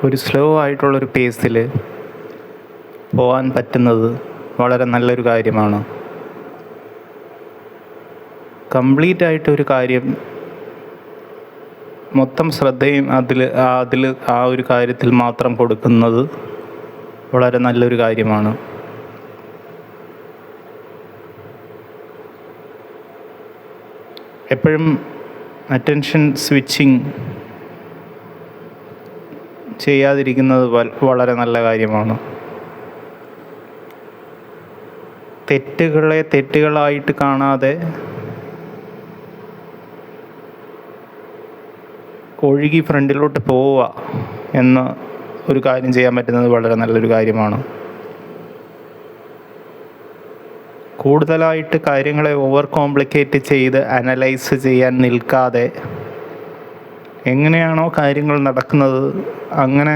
ഒരു സ്ലോ ആയിട്ടുള്ളൊരു പേസിൽ പോകാൻ പറ്റുന്നത് വളരെ നല്ലൊരു കാര്യമാണ്. കംപ്ലീറ്റ് ആയിട്ടൊരു കാര്യം മൊത്തം ശ്രദ്ധയും അതിൽ ആ ഒരു കാര്യത്തിൽ മാത്രം കൊടുക്കുന്നത് വളരെ നല്ലൊരു കാര്യമാണ്. എപ്പോഴും അറ്റൻഷൻ സ്വിച്ചിങ് ചെയ്യാതിരിക്കുന്നത് വളരെ നല്ല കാര്യമാണ്. തെറ്റുകളെ തെറ്റുകളായിട്ട് കാണാതെ ഒഴുകി ഫ്രണ്ടിലോട്ട് പോവുക എന്ന ഒരു കാര്യം ചെയ്യാൻ പറ്റുന്നത് വളരെ നല്ലൊരു കാര്യമാണ്. കൂടുതലായിട്ട് കാര്യങ്ങളെ ഓവർ കോംപ്ലിക്കേറ്റ് ചെയ്ത് അനലൈസ് ചെയ്യാൻ നിൽക്കാതെ എങ്ങനെയാണോ കാര്യങ്ങൾ നടക്കുന്നത് അങ്ങനെ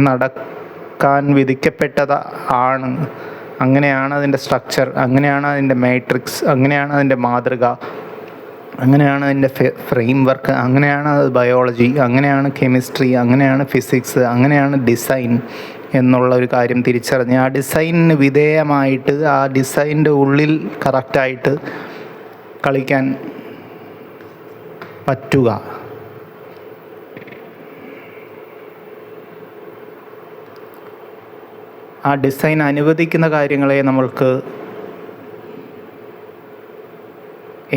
നടക്കാൻ വിധിക്കപ്പെട്ടത് ആണ്. അങ്ങനെയാണ് അതിൻ്റെ സ്ട്രക്ചർ, അങ്ങനെയാണ് അതിൻ്റെ മാട്രിക്സ്, അങ്ങനെയാണ് അതിൻ്റെ മാതൃക, അങ്ങനെയാണ് അതിൻ്റെ ഫ്രെയിം വർക്ക്, അങ്ങനെയാണ് അത് ബയോളജി, അങ്ങനെയാണ് കെമിസ്ട്രി, അങ്ങനെയാണ് ഫിസിക്സ്, അങ്ങനെയാണ് ഡിസൈൻ എന്നുള്ള ഒരു കാര്യം തിരിച്ചറിഞ്ഞ് ആ ഡിസൈനിന് വിധേയമായിട്ട് ആ ഡിസൈനിൻ്റെ ഉള്ളിൽ കറക്റ്റായിട്ട് കളിക്കാൻ പറ്റുക. ആ ഡിസൈൻ അനുവദിക്കുന്ന കാര്യങ്ങളെ നമ്മൾക്ക്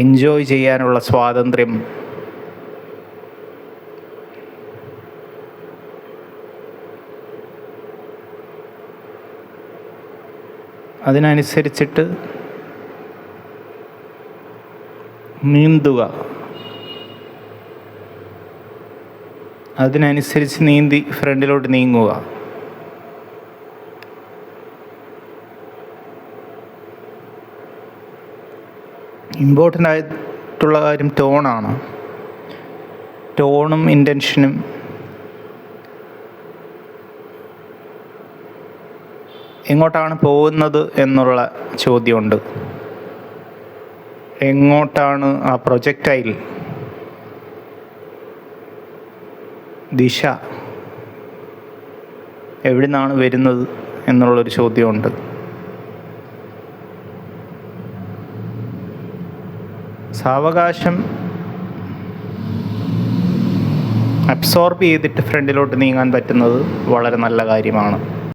എൻജോയ് ചെയ്യാനുള്ള സ്വാതന്ത്ര്യം അതിനനുസരിച്ചിട്ട് നീന്തുക, അതിനനുസരിച്ച് നീന്തി ഫ്രണ്ടിലോട്ട് നീങ്ങുക. ഇമ്പോർട്ടൻ്റ് ആയിട്ടുള്ള കാര്യം ടോണാണ്. ടോണും ഇൻറ്റൻഷനും എങ്ങോട്ടാണ് പോകുന്നത് എന്നുള്ള ചോദ്യമുണ്ട്. എങ്ങോട്ടാണ് ആ പ്രൊജക്റ്റൈൽ ദിശ എവിടെ നിന്നാണ് വരുന്നത് എന്നുള്ളൊരു ചോദ്യമുണ്ട്. സാവകാശം അബ്സോർബ് ചെയ്തിട്ട് ഫ്രണ്ടിലോട്ട് നീങ്ങാൻ പറ്റുന്നത് വളരെ നല്ല കാര്യമാണ്.